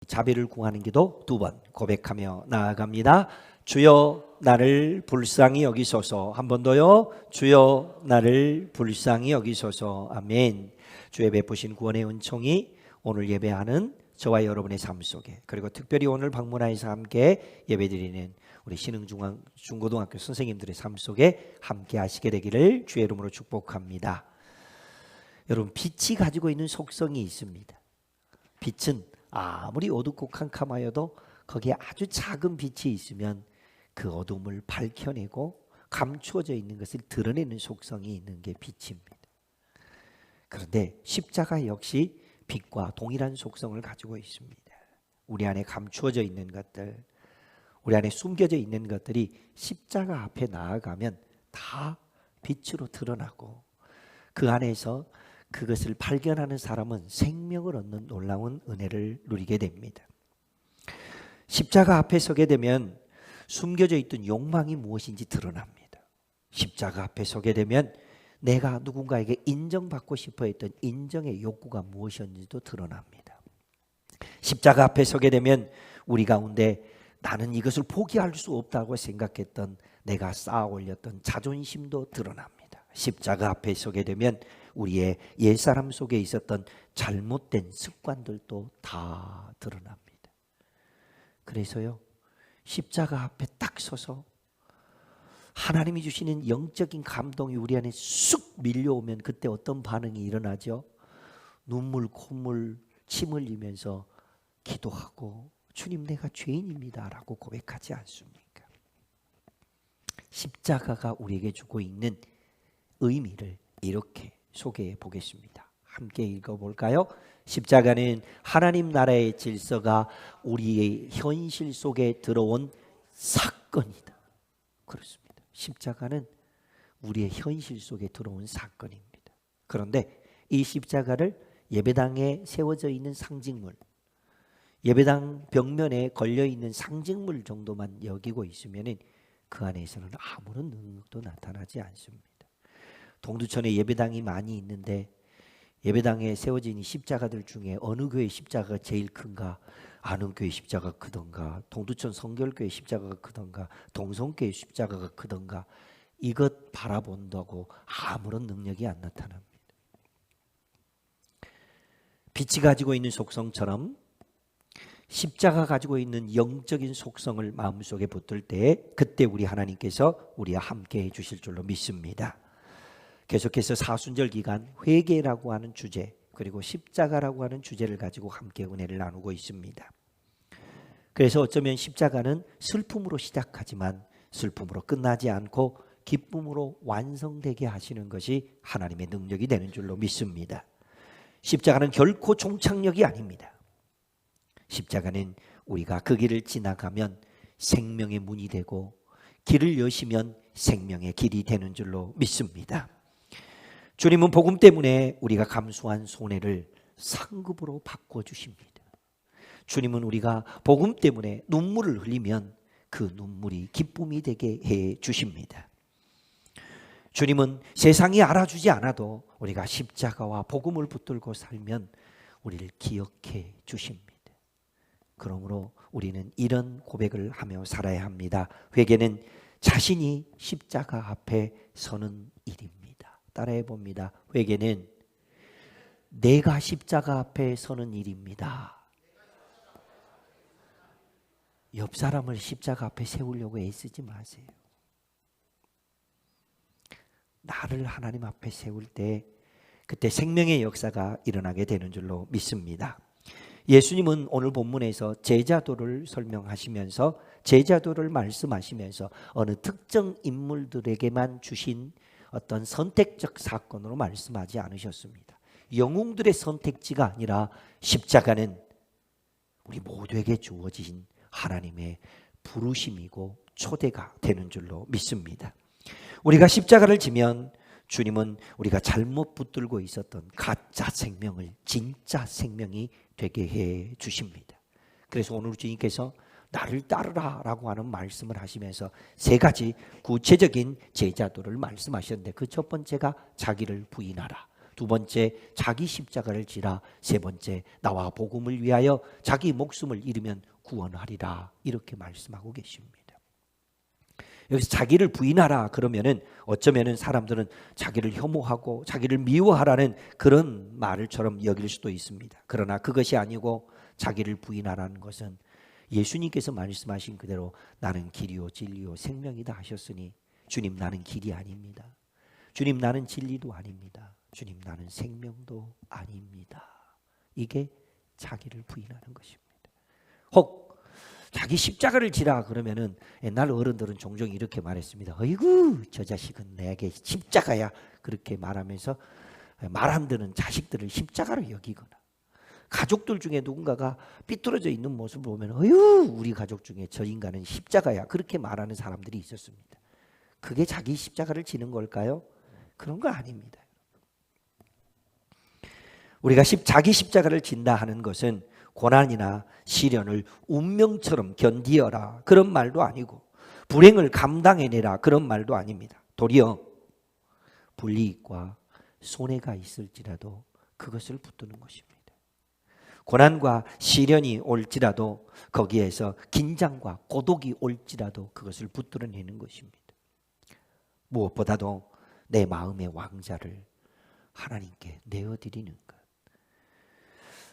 자비를 구하는 기도 2번 고백하며 나아갑니다. 주여 나를 불쌍히 여기소서. 한 번 더요. 주여 나를 불쌍히 여기소서. 아멘. 주의 베푸신 구원의 은총이 오늘 예배하는 저와 여러분의 삶 속에, 그리고 특별히 오늘 방문하여서 함께 예배드리는 우리 신흥중고등학교 선생님들의 삶 속에 함께 하시게 되기를 주의 이름으로 축복합니다. 여러분, 빛이 가지고 있는 속성이 있습니다. 빛은 아무리 어둡고 캄캄하여도 거기에 아주 작은 빛이 있으면 그 어둠을 밝혀내고 감추어져 있는 것을 드러내는 속성이 있는 게 빛입니다. 그런데 십자가 역시 빛과 동일한 속성을 가지고 있습니다. 우리 안에 감추어져 있는 것들, 우리 안에 숨겨져 있는 것들이 십자가 앞에 나아가면 다 빛으로 드러나고, 그 안에서 그것을 발견하는 사람은 생명을 얻는 놀라운 은혜를 누리게 됩니다. 십자가 앞에 서게 되면 숨겨져 있던 욕망이 무엇인지 드러납니다. 십자가 앞에 서게 되면 내가 누군가에게 인정받고 싶어 했던 인정의 욕구가 무엇이었는지도 드러납니다. 십자가 앞에 서게 되면 우리 가운데 나는 이것을 포기할 수 없다고 생각했던, 내가 쌓아 올렸던 자존심도 드러납니다. 십자가 앞에 서게 되면 우리의 옛사람 속에 있었던 잘못된 습관들도 다 드러납니다. 그래서요, 십자가 앞에 딱 서서 하나님이 주시는 영적인 감동이 우리 안에 쑥 밀려오면 그때 어떤 반응이 일어나죠? 눈물, 콧물, 침 흘리면서 기도하고 주님, 내가 죄인입니다 라고 고백하지 않습니까? 십자가가 우리에게 주고 있는 의미를 이렇게 소개해 보겠습니다. 함께 읽어볼까요? 십자가는 하나님 나라의 질서가 우리의 현실 속에 들어온 사건이다. 그렇습니다. 십자가는 우리의 현실 속에 들어온 사건입니다. 그런데 이 십자가를 예배당에 세워져 있는 상징물, 예배당 벽면에 걸려있는 상징물 정도만 여기고 있으면 그 안에서는 아무런 능력도 나타나지 않습니다. 동두천에 예배당이 많이 있는데 예배당에 세워진 십자가들 중에 어느 교회 십자가가 제일 큰가? 아는 교회 십자가가 크던가, 동두천 성결교회 십자가가 크던가, 동성교회 십자가가 크던가, 이것 바라본다고 아무런 능력이 안 나타납니다. 빛이 가지고 있는 속성처럼 십자가 가지고 있는 영적인 속성을 마음속에 붙들 때 그때 우리 하나님께서 우리와 함께 해주실 줄로 믿습니다. 계속해서 사순절 기간 회개라고 하는 주제, 그리고 십자가라고 하는 주제를 가지고 함께 은혜를 나누고 있습니다. 그래서 어쩌면 십자가는 슬픔으로 시작하지만 슬픔으로 끝나지 않고 기쁨으로 완성되게 하시는 것이 하나님의 능력이 되는 줄로 믿습니다. 십자가는 결코 종착역이 아닙니다. 십자가는 우리가 그 길을 지나가면 생명의 문이 되고, 길을 여시면 생명의 길이 되는 줄로 믿습니다. 주님은 복음 때문에 우리가 감수한 손해를 상급으로 바꿔주십니다. 주님은 우리가 복음 때문에 눈물을 흘리면 그 눈물이 기쁨이 되게 해 주십니다. 주님은 세상이 알아주지 않아도 우리가 십자가와 복음을 붙들고 살면 우리를 기억해 주십니다. 그러므로 우리는 이런 고백을 하며 살아야 합니다. 회개는 자신이 십자가 앞에 서는 일입니다. 따라해 봅니다. 회개는 내가 십자가 앞에 서는 일입니다. 옆 사람을 십자가 앞에 세우려고 애쓰지 마세요. 나를 하나님 앞에 세울 때 그때 생명의 역사가 일어나게 되는 줄로 믿습니다. 예수님은 오늘 본문에서 제자도를 설명하시면서, 제자도를 말씀하시면서 어느 특정 인물들에게만 주신 어떤 선택적 사건으로 말씀하지 않으셨습니다. 영웅들의 선택지가 아니라 십자가는 우리 모두에게 주어진 하나님의 부르심이고 초대가 되는 줄로 믿습니다. 우리가 십자가를 지면 주님은 우리가 잘못 붙들고 있었던 가짜 생명을 진짜 생명이 되게 해 주십니다. 그래서 오늘 주님께서 나를 따르라 라고 하는 말씀을 하시면서 세 가지 구체적인 제자도를 말씀하셨는데, 그 첫 번째가 자기를 부인하라, 두 번째, 자기 십자가를 지라. 세 번째, 나와 복음을 위하여 자기 목숨을 잃으면 구원하리라. 이렇게 말씀하고 계십니다. 여기서 자기를 부인하라 그러면은 어쩌면은 사람들은 자기를 혐오하고 자기를 미워하라는 그런 말을처럼 여길 수도 있습니다. 그러나 그것이 아니고 자기를 부인하라는 것은 예수님께서 말씀하신 그대로 나는 길이요 진리요 생명이다 하셨으니 주님 나는 길이 아닙니다. 주님 나는 진리도 아닙니다. 주님 나는 생명도 아닙니다. 이게 자기를 부인하는 것입니다. 혹 자기 십자가를 지라 그러면은 옛날 어른들은 종종 이렇게 말했습니다. 어이구 저 자식은 내게 십자가야. 그렇게 말하면서 말 안 듣는 자식들을 십자가로 여기거나 가족들 중에 누군가가 삐뚤어져 있는 모습을 보면 어휴 우리 가족 중에 저 인간은 십자가야. 그렇게 말하는 사람들이 있었습니다. 그게 자기 십자가를 지는 걸까요? 그런 거 아닙니다. 우리가 자기 십자가를 진다 하는 것은 고난이나 시련을 운명처럼 견디어라 그런 말도 아니고 불행을 감당해내라 그런 말도 아닙니다. 도리어 불이익과 손해가 있을지라도 그것을 붙드는 것입니다. 고난과 시련이 올지라도 거기에서 긴장과 고독이 올지라도 그것을 붙들어내는 것입니다. 무엇보다도 내 마음의 왕자를 하나님께 내어드리는 것,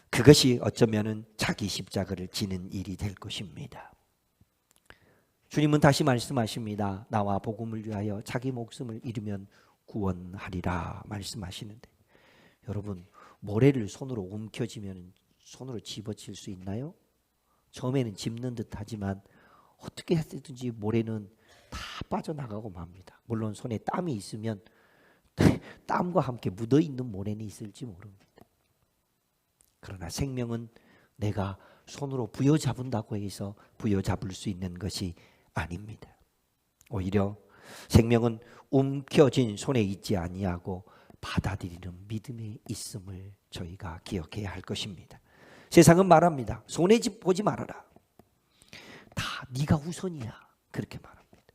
그것이 어쩌면은 자기 십자가를 지는 일이 될 것입니다. 주님은 다시 말씀하십니다. 나와 복음을 위하여 자기 목숨을 잃으면 구원하리라 말씀하시는데 여러분 모래를 손으로 움켜쥐면 손으로 집어칠 수 있나요? 처음에는 집는 듯 하지만 어떻게 해서든지 모래는 다 빠져나가고 맙니다. 물론 손에 땀이 있으면 땀과 함께 묻어있는 모래는 있을지 모릅니다. 그러나 생명은 내가 손으로 부여잡은다고 해서 부여잡을 수 있는 것이 아닙니다. 오히려 생명은 움켜진 손에 있지 아니하고 받아들이는 믿음에 있음을 저희가 기억해야 할 것입니다. 세상은 말합니다. 손에 보지 말아라. 다 네가 우선이야. 그렇게 말합니다.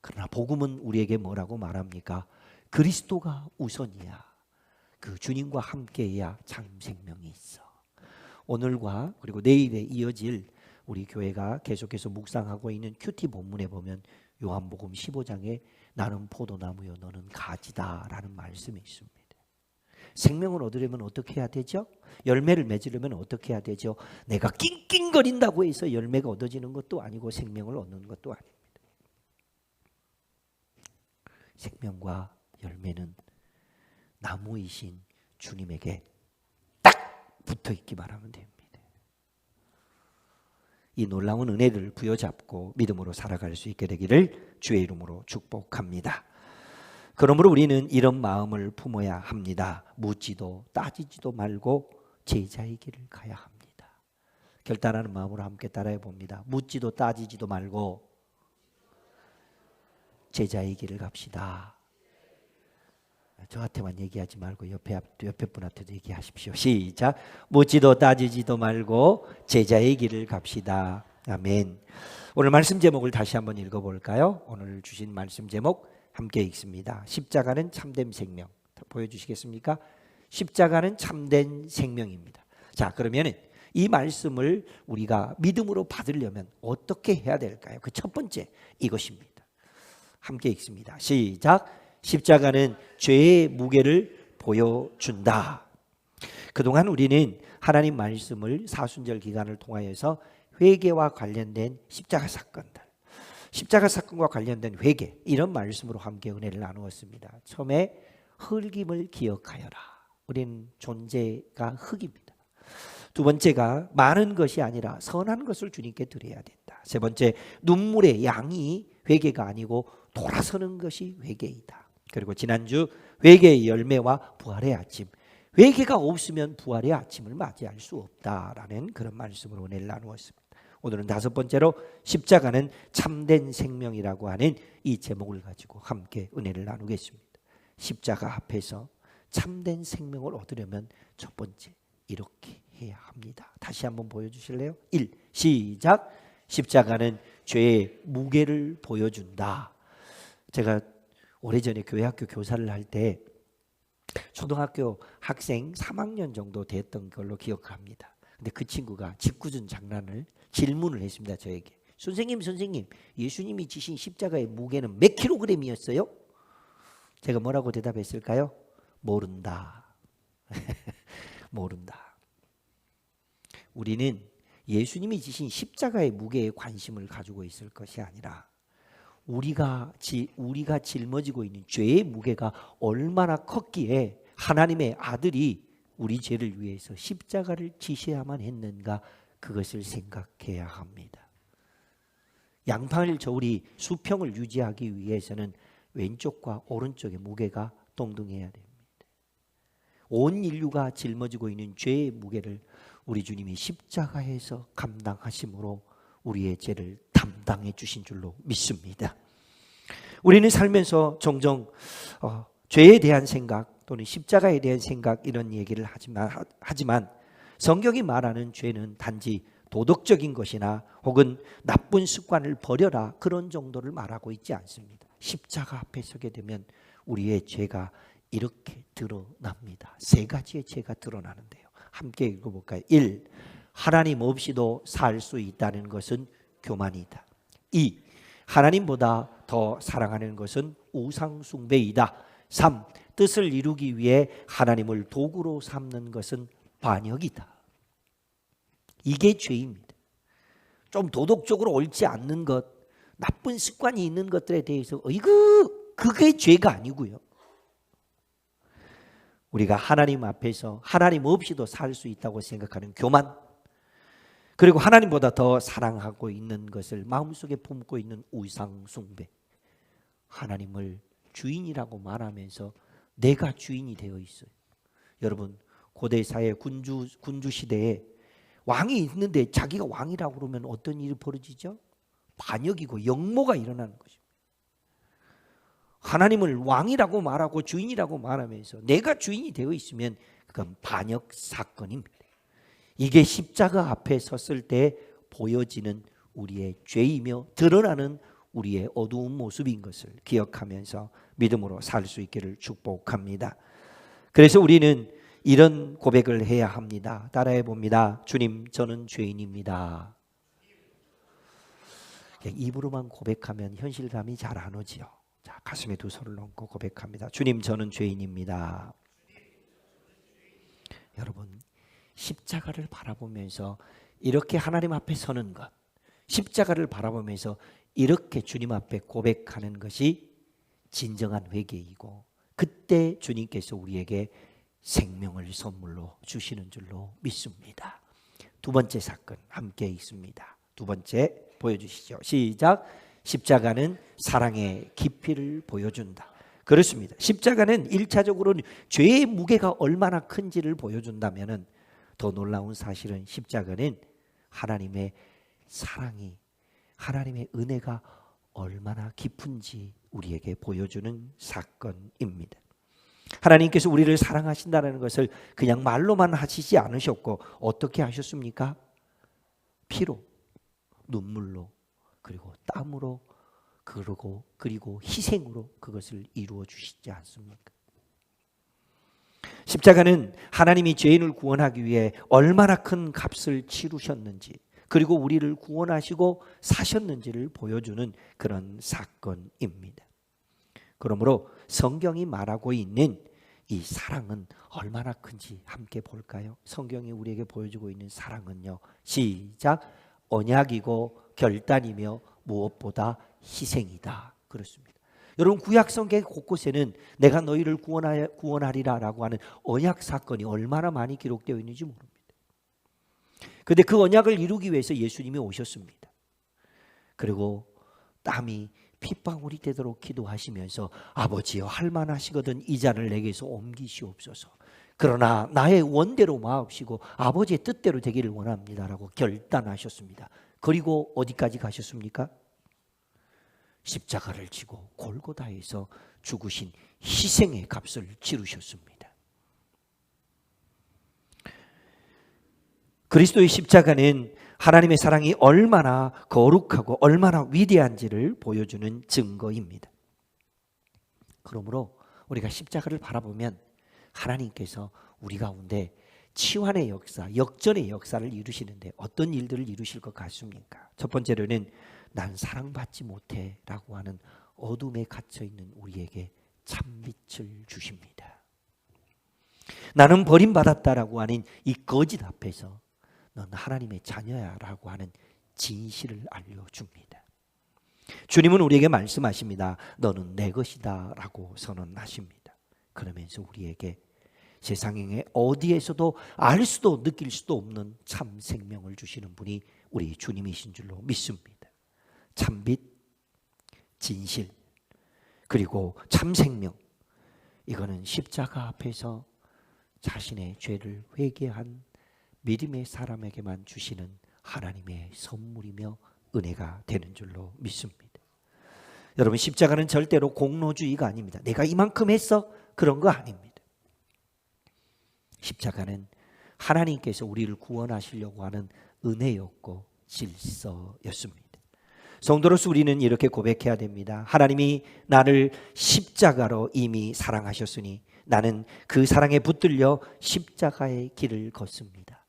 그러나 복음은 우리에게 뭐라고 말합니까? 그리스도가 우선이야. 그 주님과 함께해야 참 생명이 있어. 오늘과 그리고 내일에 이어질 우리 교회가 계속해서 묵상하고 있는 큐티 본문에 보면 요한복음 15장에 나는 포도나무요 너는 가지다 라는 말씀이 있습니다. 생명을 얻으려면 어떻게 해야 되죠? 열매를 맺으려면 어떻게 해야 되죠? 내가 낑낑거린다고 해서 열매가 얻어지는 것도 아니고 생명을 얻는 것도 아닙니다. 생명과 열매는 나무이신 주님에게 딱 붙어 있기만 하면 됩니다. 이 놀라운 은혜를 부여잡고 믿음으로 살아갈 수 있게 되기를 주의 이름으로 축복합니다. 그러므로 우리는 이런 마음을 품어야 합니다. 묻지도 따지지도 말고 제자의 길을 가야 합니다. 결단하는 마음으로 함께 따라해 봅니다. 묻지도 따지지도 말고 제자의 길을 갑시다. 저한테만 얘기하지 말고 옆에 분한테도 얘기하십시오. 시작. 묻지도 따지지도 말고 제자의 길을 갑시다. 아멘. 오늘 말씀 제목을 다시 한번 읽어볼까요? 오늘 주신 말씀 제목 함께 읽습니다. 십자가는 참된 생명. 보여주시겠습니까? 십자가는 참된 생명입니다. 자, 그러면 이 말씀을 우리가 믿음으로 받으려면 어떻게 해야 될까요? 그 첫 번째 이것입니다. 함께 읽습니다. 시작. 십자가는 죄의 무게를 보여준다. 그동안 우리는 하나님 말씀을 사순절 기간을 통하여서 회개와 관련된 십자가 사건들, 십자가 사건과 관련된 회개 이런 말씀으로 함께 은혜를 나누었습니다. 처음에 흙임을 기억하여라. 우리는 존재가 흙입니다. 두 번째가 많은 것이 아니라 선한 것을 주님께 드려야 된다. 세 번째, 눈물의 양이 회개가 아니고 돌아서는 것이 회개이다. 그리고 지난주 회개의 열매와 부활의 아침, 회개가 없으면 부활의 아침을 맞이할 수 없다라는 그런 말씀으로 은혜를 나누었습니다. 오늘은 다섯 번째로 십자가는 참된 생명이라고 하는 이 제목을 가지고 함께 은혜를 나누겠습니다. 십자가 앞에서 참된 생명을 얻으려면 첫 번째 이렇게 해야 합니다. 다시 한번 보여주실래요? 1. 시작. 십자가는 죄의 무게를 보여준다. 제가 오래전에 교회학교 교사를 할 때 초등학교 학생 3학년 정도 됐던 걸로 기억합니다. 근데 그 친구가 짓궂은 질문을 했습니다. 저에게. 선생님, 예수님이 지신 십자가의 무게는 몇 킬로그램이었어요? 제가 뭐라고 대답했을까요? 모른다. 모른다. 우리는 예수님이 지신 십자가의 무게에 관심을 가지고 있을 것이 아니라 우리가 짊어지고 있는 죄의 무게가 얼마나 컸기에 하나님의 아들이 우리 죄를 위해서 십자가를 지셔야만 했는가, 그것을 생각해야 합니다. 양팔 저울이 수평을 유지하기 위해서는 왼쪽과 오른쪽의 무게가 동등해야 됩니다. 온 인류가 짊어지고 있는 죄의 무게를 우리 주님이 십자가에서 감당하심으로 우리의 죄를 담당해 주신 줄로 믿습니다. 우리는 살면서 종종 죄에 대한 생각 또는 십자가에 대한 생각, 이런 얘기를 하지만 성경이 말하는 죄는 단지 도덕적인 것이나 혹은 나쁜 습관을 버려라, 그런 정도를 말하고 있지 않습니다. 십자가 앞에 서게 되면 우리의 죄가 이렇게 드러납니다. 세 가지의 죄가 드러나는데요. 함께 읽어볼까요? 1. 하나님 없이도 살 수 있다는 것은 교만이다. 2. 하나님보다 더 사랑하는 것은 우상숭배이다. 3. 뜻을 이루기 위해 하나님을 도구로 삼는 것은 반역이다. 이게 죄입니다. 좀 도덕적으로 옳지 않는 것, 나쁜 습관이 있는 것들에 대해서 그게 죄가 아니고요. 우리가 하나님 앞에서 하나님 없이도 살 수 있다고 생각하는 교만, 그리고 하나님보다 더 사랑하고 있는 것을 마음속에 품고 있는 우상숭배, 하나님을 주인이라고 말하면서 내가 주인이 되어 있어요. 여러분, 고대사회 군주 시대에 왕이 있는데 자기가 왕이라고 그러면 어떤 일이 벌어지죠? 반역이고 역모가 일어나는 것입니다. 하나님을 왕이라고 말하고 주인이라고 말하면서 내가 주인이 되어 있으면 그건 반역 사건입니다. 이게 십자가 앞에 섰을 때 보여지는 우리의 죄이며 드러나는 우리의 어두운 모습인 것을 기억하면서 믿음으로 살 수 있기를 축복합니다. 그래서 우리는 이런 고백을 해야 합니다. 따라해 봅니다. 주님, 저는 죄인입니다. 입으로만 고백하면 현실감이 잘 안 오지요. 자, 가슴에 두 손을 얹고 고백합니다. 주님, 저는 죄인입니다. 여러분, 십자가를 바라보면서 이렇게 하나님 앞에 서는 것, 십자가를 바라보면서 이렇게 주님 앞에 고백하는 것이 진정한 회개이고, 그때 주님께서 우리에게 생명을 선물로 주시는 줄로 믿습니다. 두 번째 사건 함께 있습니다. 두 번째 보여주시죠. 시작. 십자가는 사랑의 깊이를 보여준다. 그렇습니다. 십자가는 1차적으로는 죄의 무게가 얼마나 큰지를 보여준다면, 더 놀라운 사실은 십자가는 하나님의 사랑이, 하나님의 은혜가 얼마나 깊은지 우리에게 보여주는 사건입니다. 하나님께서 우리를 사랑하신다는 것을 그냥 말로만 하시지 않으셨고, 어떻게 하셨습니까? 피로, 눈물로, 그리고 땀으로, 그리고 희생으로 그것을 이루어 주시지 않습니까? 십자가는 하나님이 죄인을 구원하기 위해 얼마나 큰 값을 치르셨는지, 그리고 우리를 구원하시고 사셨는지를 보여주는 그런 사건입니다. 그러므로 성경이 말하고 있는 이 사랑은 얼마나 큰지 함께 볼까요? 성경이 우리에게 보여주고 있는 사랑은요, 시작. 언약이고 결단이며 무엇보다 희생이다. 그렇습니다. 여러분, 구약 성경 곳곳에는 내가 너희를 구원하리라라고 하는 언약 사건이 얼마나 많이 기록되어 있는지 모릅니다. 그런데 그 언약을 이루기 위해서 예수님이 오셨습니다. 그리고 땀이 핏방울이 되도록 기도하시면서 아버지여, 할만하시거든 이 잔을 내게서 옮기시옵소서. 그러나 나의 원대로 마옵시고 아버지의 뜻대로 되기를 원합니다라고 결단하셨습니다. 그리고 어디까지 가셨습니까? 십자가를 지고 골고다에서 죽으신 희생의 값을 치르셨습니다. 그리스도의 십자가는 하나님의 사랑이 얼마나 거룩하고 얼마나 위대한지를 보여주는 증거입니다. 그러므로 우리가 십자가를 바라보면 하나님께서 우리 가운데 치환의 역사, 역전의 역사를 이루시는데 어떤 일들을 이루실 것 같습니까? 첫 번째로는 난 사랑받지 못해 라고 하는 어둠에 갇혀있는 우리에게 참빛을 주십니다. 나는 버림받았다라고 하는 이 거짓 앞에서 넌 하나님의 자녀야 라고 하는 진실을 알려줍니다. 주님은 우리에게 말씀하십니다. 너는 내 것이다 라고 선언하십니다. 그러면서 우리에게 세상에 어디에서도 알 수도 느낄 수도 없는 참 생명을 주시는 분이 우리 주님이신 줄로 믿습니다. 참빛, 진실, 그리고 참 생명. 이거는 십자가 앞에서 자신의 죄를 회개한 믿음의 사람에게만 주시는 하나님의 선물이며 은혜가 되는 줄로 믿습니다. 여러분, 십자가는 절대로 공로주의가 아닙니다. 내가 이만큼 했어? 그런 거 아닙니다. 십자가는 하나님께서 우리를 구원하시려고 하는 은혜였고 질서였습니다. 성도로서 우리는 이렇게 고백해야 됩니다. 하나님이 나를 십자가로 이미 사랑하셨으니 나는 그 사랑에 붙들려 십자가의 길을 걷습니다.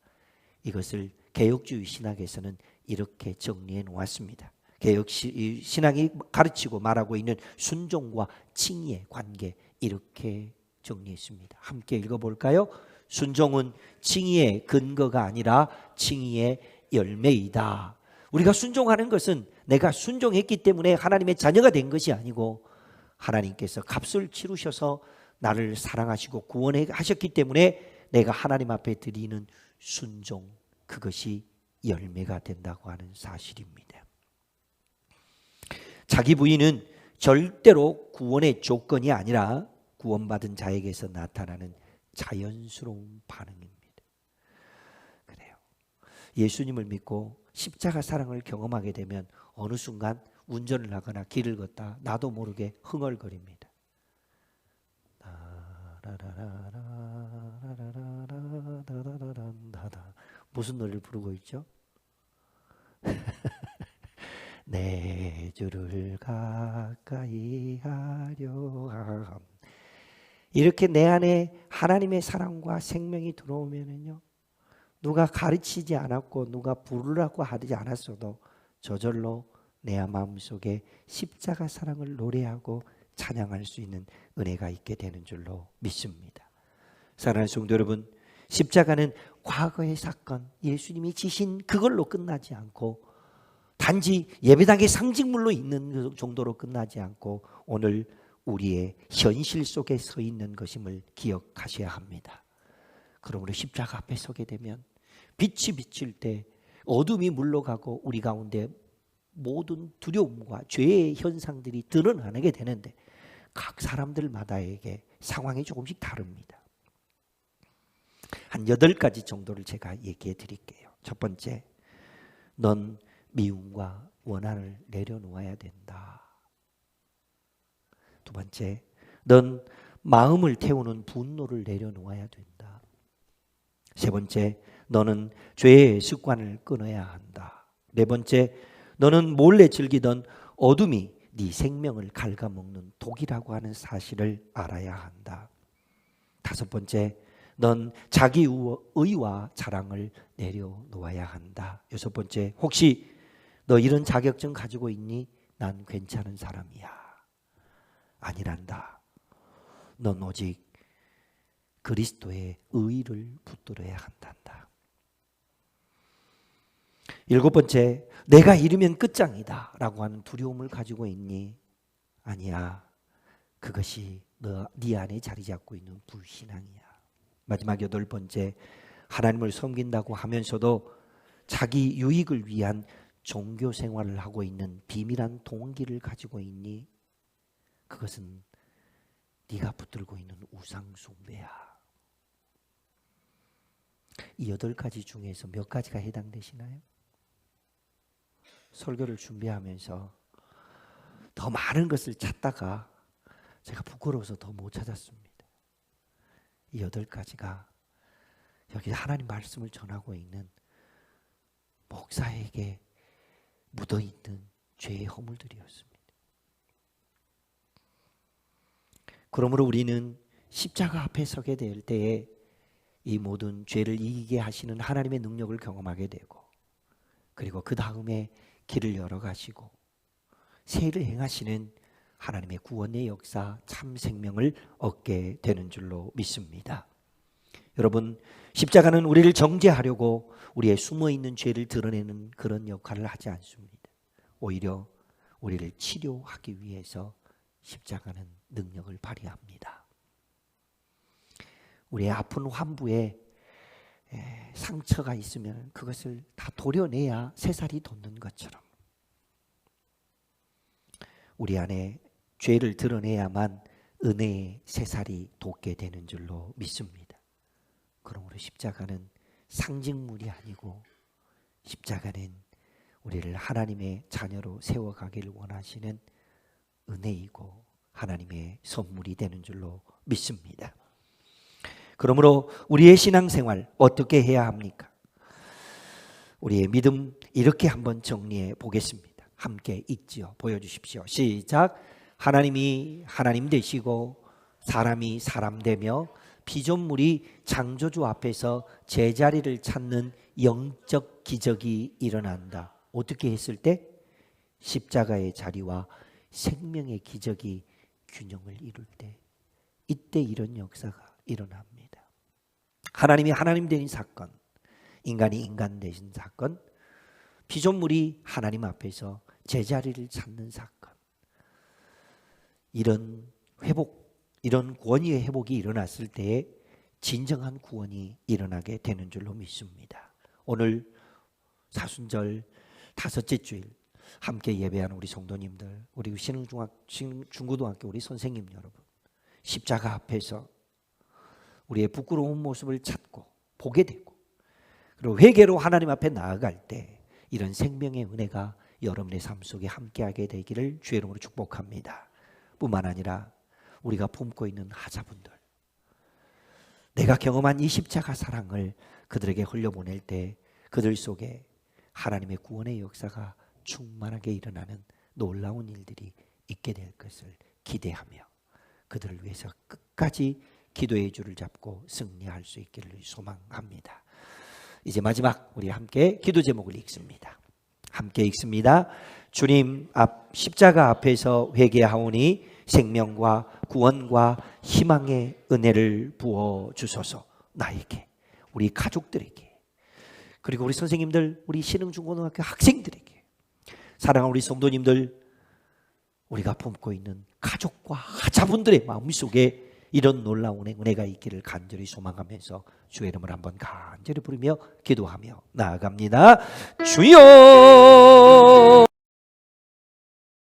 이것을 개혁주의 신학에서는 이렇게 정리해 놓았습니다. 개혁 신학이 가르치고 말하고 있는 순종과 칭의의 관계, 이렇게 정리했습니다. 함께 읽어볼까요? 순종은 칭의의 근거가 아니라 칭의의 열매이다. 우리가 순종하는 것은 내가 순종했기 때문에 하나님의 자녀가 된 것이 아니고 하나님께서 값을 치르셔서 나를 사랑하시고 구원하셨기 때문에 내가 하나님 앞에 드리는 순종, 그것이 열매가 된다고 하는 사실입니다. 자기 부인은 절대로 구원의 조건이 아니라 구원받은 자에게서 나타나는 자연스러운 반응입니다. 그래요. 예수님을 믿고 십자가 사랑을 경험하게 되면 어느 순간 운전을 하거나 길을 걷다 나도 모르게 흥얼거립니다. 무슨 노래를 부르고 있죠? 내 주를 가까이 하려 함. 이렇게 내 안에 하나님의 사랑과 생명이 들어오면은요, 누가 가르치지 않았고 누가 부르라고 하지 않았어도 저절로 내 마음속에 십자가 사랑을 노래하고 찬양할 수 있는 은혜가 있게 되는 줄로 믿습니다. 사랑하는 성도 여러분, 십자가는 과거의 사건, 예수님이 지신 그걸로 끝나지 않고 단지 예배당의 상징물로 있는 정도로 끝나지 않고 오늘 우리의 현실 속에 서 있는 것임을 기억하셔야 합니다. 그러므로 십자가 앞에 서게 되면 빛이 비칠 때 어둠이 물러가고 우리 가운데 모든 두려움과 죄의 현상들이 드러나게 되는데 각 사람들마다에게 상황이 조금씩 다릅니다. 한 8가지 정도를 제가 얘기해 드릴게요. 첫 번째, 넌 미움과 원한을 내려놓아야 된다. 두 번째, 넌 마음을 태우는 분노를 내려놓아야 된다. 세 번째, 너는 죄의 습관을 끊어야 한다. 네 번째, 너는 몰래 즐기던 어둠이 네 생명을 갉아먹는 독이라고 하는 사실을 알아야 한다. 다섯 번째, 넌 자기 의와 자랑을 내려놓아야 한다. 여섯 번째, 혹시 너 이런 자격증 가지고 있니? 난 괜찮은 사람이야. 아니란다. 넌 오직 그리스도의 의를 붙들어야 한단다. 일곱 번째, 내가 이르면 끝장이다 라고 하는 두려움을 가지고 있니? 아니야. 그것이 네 안에 자리 잡고 있는 불신앙이야. 마지막 여덟 번째, 하나님을 섬긴다고 하면서도 자기 유익을 위한 종교 생활을 하고 있는 비밀한 동기를 가지고 있니? 그것은 네가 붙들고 있는 우상 숭배야. 이 8가지 중에서 몇 가지가 해당되시나요? 설교를 준비하면서 더 많은 것을 찾다가 제가 부끄러워서 더 못 찾았습니다. 이 8가지가 여기 하나님 말씀을 전하고 있는 목사에게 묻어있는 죄의 허물들이었습니다. 그러므로 우리는 십자가 앞에 서게 될 때에 이 모든 죄를 이기게 하시는 하나님의 능력을 경험하게 되고, 그리고 그 다음에 길을 열어가시고 새 일을 행하시는 하나님의 구원의 역사, 참 생명을 얻게 되는 줄로 믿습니다. 여러분, 십자가는 우리를 정죄하려고 우리의 숨어있는 죄를 드러내는 그런 역할을 하지 않습니다. 오히려 우리를 치료하기 위해서 십자가는 능력을 발휘합니다. 우리의 아픈 환부에 상처가 있으면 그것을 다 도려내야 새살이 돋는 것처럼 우리 안에 죄를 드러내야만 은혜의 새살이 돋게 되는 줄로 믿습니다. 그러므로 십자가는 상징물이 아니고 십자가는 우리를 하나님의 자녀로 세워가기를 원하시는 은혜이고 하나님의 선물이 되는 줄로 믿습니다. 그러므로 우리의 신앙생활 어떻게 해야 합니까? 우리의 믿음 이렇게 한번 정리해 보겠습니다. 함께 읽지요. 보여주십시오. 시작. 하나님이 하나님 되시고 사람이 사람 되며 피조물이 창조주 앞에서 제자리를 찾는 영적 기적이 일어난다. 어떻게 했을 때? 십자가의 자리와 생명의 기적이 균형을 이룰 때, 이때 이런 역사가 일어납니다. 하나님이 하나님 되신 사건, 인간이 인간 되신 사건, 피조물이 하나님 앞에서 제자리를 찾는 사건, 이런 회복, 이런 구원의 회복이 일어났을 때에 진정한 구원이 일어나게 되는 줄로 믿습니다. 오늘 사순절 다섯째 주일 함께 예배하는 우리 성도님들, 우리 중고등학교 우리 선생님 여러분, 십자가 앞에서 우리의 부끄러운 모습을 찾고 보게 되고, 그리고 회개로 하나님 앞에 나아갈 때 이런 생명의 은혜가 여러분의 삶 속에 함께하게 되기를 주의 이름으로 축복합니다. 뿐만 아니라 우리가 품고 있는 하자분들, 내가 경험한 이 십자가 사랑을 그들에게 흘려보낼 때 그들 속에 하나님의 구원의 역사가 충만하게 일어나는 놀라운 일들이 있게 될 것을 기대하며 그들을 위해서 끝까지 기도의 줄을 잡고 승리할 수 있기를 소망합니다. 이제 마지막 우리 함께 기도 제목을 읽습니다. 함께 읽습니다. 주님 앞 십자가 앞에서 회개하오니 생명과 구원과 희망의 은혜를 부어 주소서. 나에게, 우리 가족들에게, 그리고 우리 선생님들, 우리 신흥중고등학교 학생들에게, 사랑하는 우리 성도님들, 우리가 품고 있는 가족과 하자분들의 마음속에 이런 놀라운 은혜가 있기를 간절히 소망하면서 주의 이름을 한번 간절히 부르며 기도하며 나아갑니다. 주여